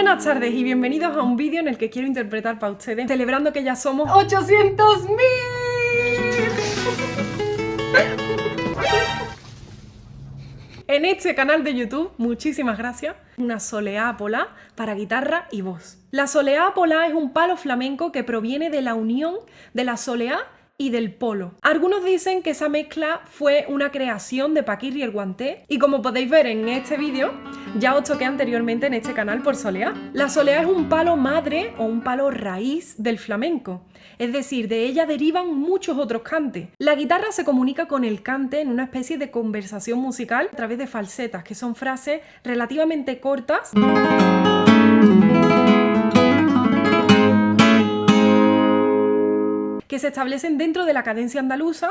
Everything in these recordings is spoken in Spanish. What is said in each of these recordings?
Buenas tardes y bienvenidos a un vídeo en el que quiero interpretar para ustedes, celebrando que ya somos 800.000. En este canal de YouTube, muchísimas gracias, una soleá polá para guitarra y voz. La soleá polá es un palo flamenco que proviene de la unión de la soleá y del polo. Algunos dicen que esa mezcla fue una creación de Paquirri el Guanté y como podéis ver en este vídeo, ya os toqué anteriormente en este canal por soleá. La soleá es un palo madre o un palo raíz del flamenco, es decir, de ella derivan muchos otros cantes. La guitarra se comunica con el cante en una especie de conversación musical a través de falsetas, que son frases relativamente cortas que se establecen dentro de la cadencia andaluza.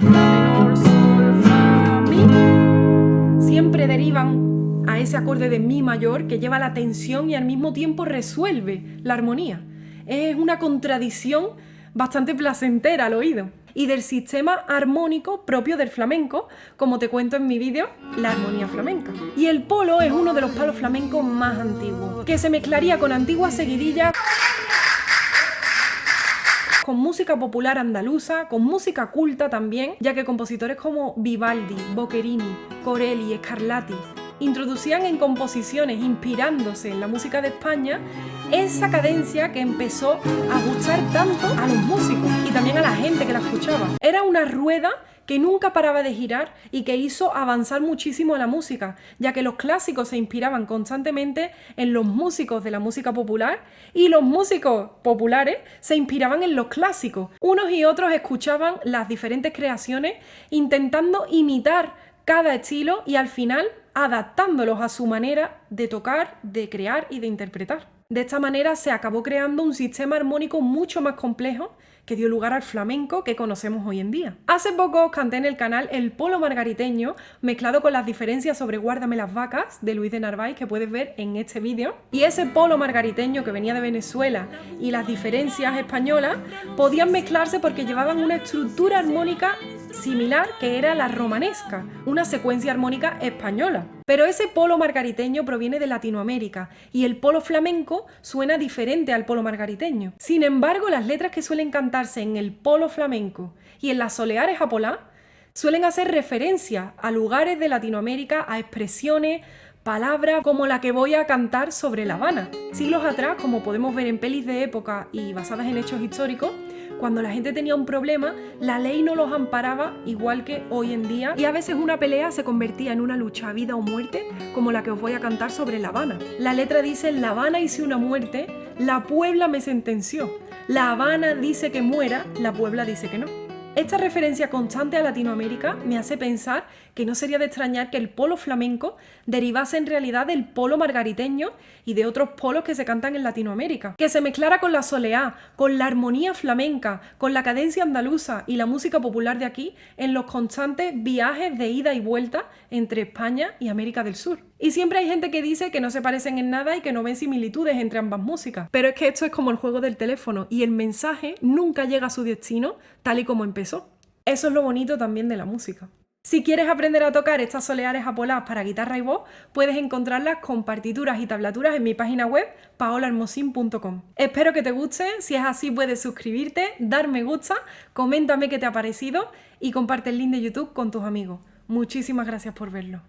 La menor, sol, fa, mi. Siempre derivan a ese acorde de mi mayor que lleva la tensión y al mismo tiempo resuelve la armonía. Es una contradicción bastante placentera al oído. Y del sistema armónico propio del flamenco, como te cuento en mi vídeo, la armonía flamenca. Y el polo es uno de los palos flamencos más antiguos, que se mezclaría con antiguas seguidillas, con música popular andaluza, con música culta también, ya que compositores como Vivaldi, Boccherini, Corelli, Scarlatti introducían en composiciones inspirándose en la música de España esa cadencia que empezó a gustar tanto a los músicos y también a la gente que la escuchaba. Era una rueda que nunca paraba de girar y que hizo avanzar muchísimo la música, ya que los clásicos se inspiraban constantemente en los músicos de la música popular y los músicos populares se inspiraban en los clásicos. Unos y otros escuchaban las diferentes creaciones intentando imitar cada estilo y al final adaptándolos a su manera de tocar, de crear y de interpretar. De esta manera se acabó creando un sistema armónico mucho más complejo que dio lugar al flamenco que conocemos hoy en día. Hace poco os canté en el canal el polo margariteño mezclado con las diferencias sobre Guárdame las vacas de Luis de Narváez que puedes ver en este vídeo. Y ese polo margariteño que venía de Venezuela y las diferencias españolas podían mezclarse porque llevaban una estructura armónica similar que era la romanesca, una secuencia armónica española. Pero ese polo margariteño proviene de Latinoamérica y el polo flamenco suena diferente al polo margariteño. Sin embargo, las letras que suelen cantarse en el polo flamenco y en las soleares apolá suelen hacer referencia a lugares de Latinoamérica, a expresiones, palabras como la que voy a cantar sobre La Habana. Siglos atrás, como podemos ver en pelis de época y basadas en hechos históricos, cuando la gente tenía un problema, la ley no los amparaba igual que hoy en día y a veces una pelea se convertía en una lucha a vida o muerte como la que os voy a cantar sobre La Habana. La letra dice: La Habana hice una muerte, la Puebla me sentenció. La Habana dice que muera, la Puebla dice que no. Esta referencia constante a Latinoamérica me hace pensar que no sería de extrañar que el polo flamenco derivase en realidad del polo margariteño y de otros polos que se cantan en Latinoamérica, que se mezclara con la soleá, con la armonía flamenca, con la cadencia andaluza y la música popular de aquí en los constantes viajes de ida y vuelta entre España y América del Sur. Y siempre hay gente que dice que no se parecen en nada y que no ven similitudes entre ambas músicas. Pero es que esto es como el juego del teléfono y el mensaje nunca llega a su destino tal y como empezó. Eso es lo bonito también de la música. Si quieres aprender a tocar estas soleares apolás para guitarra y voz, puedes encontrarlas con partituras y tablaturas en mi página web paolahermosin.com. Espero que te guste, si es así puedes suscribirte, dar me gusta, coméntame qué te ha parecido y comparte el link de YouTube con tus amigos. Muchísimas gracias por verlo.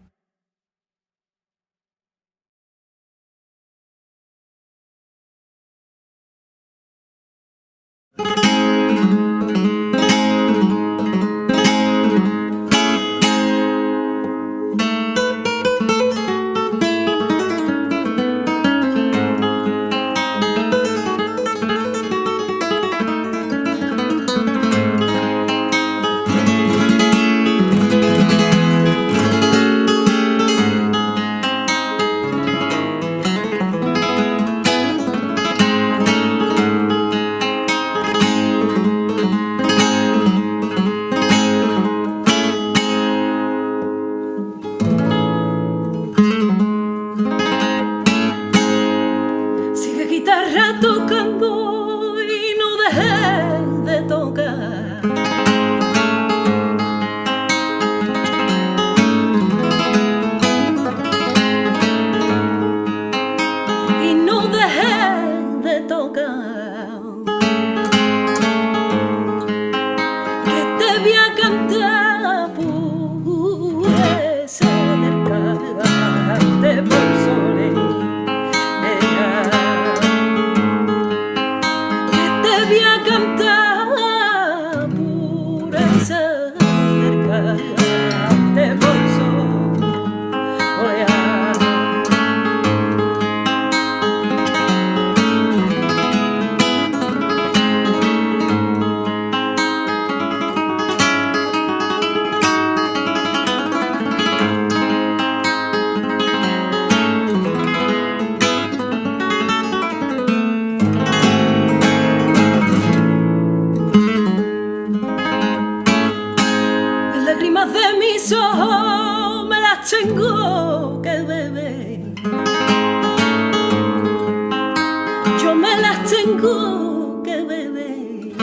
único que bebe,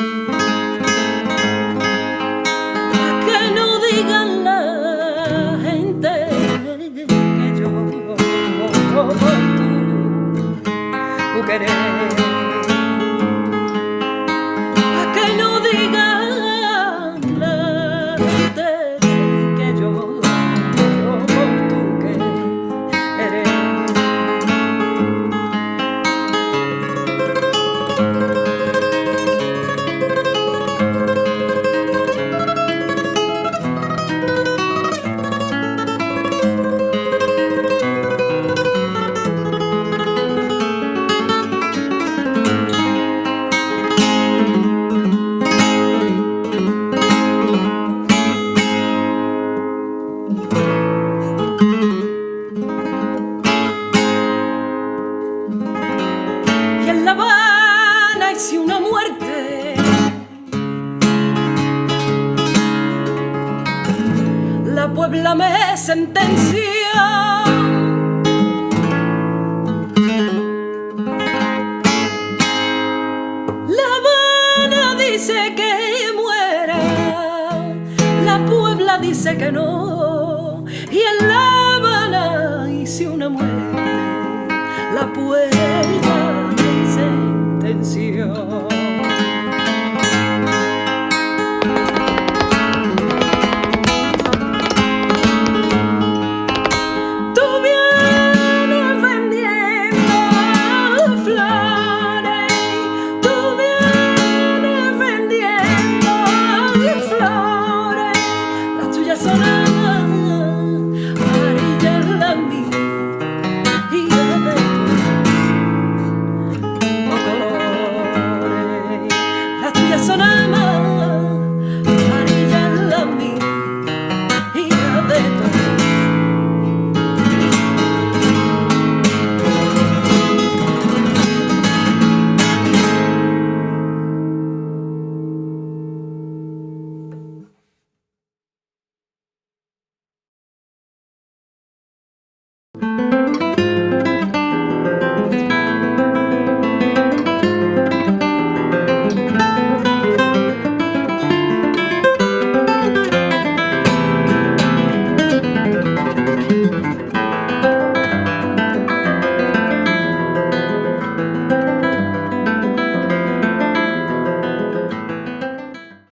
pa' que no digan la gente que yo por tu querer, pa' que no digan la gente que yo por tu querer. Y en La Habana hice una muerte, la Puebla me sentenció. La Habana dice que muera, la Puebla dice que no, y en La Habana hice una muerte, la Puebla me sentenció.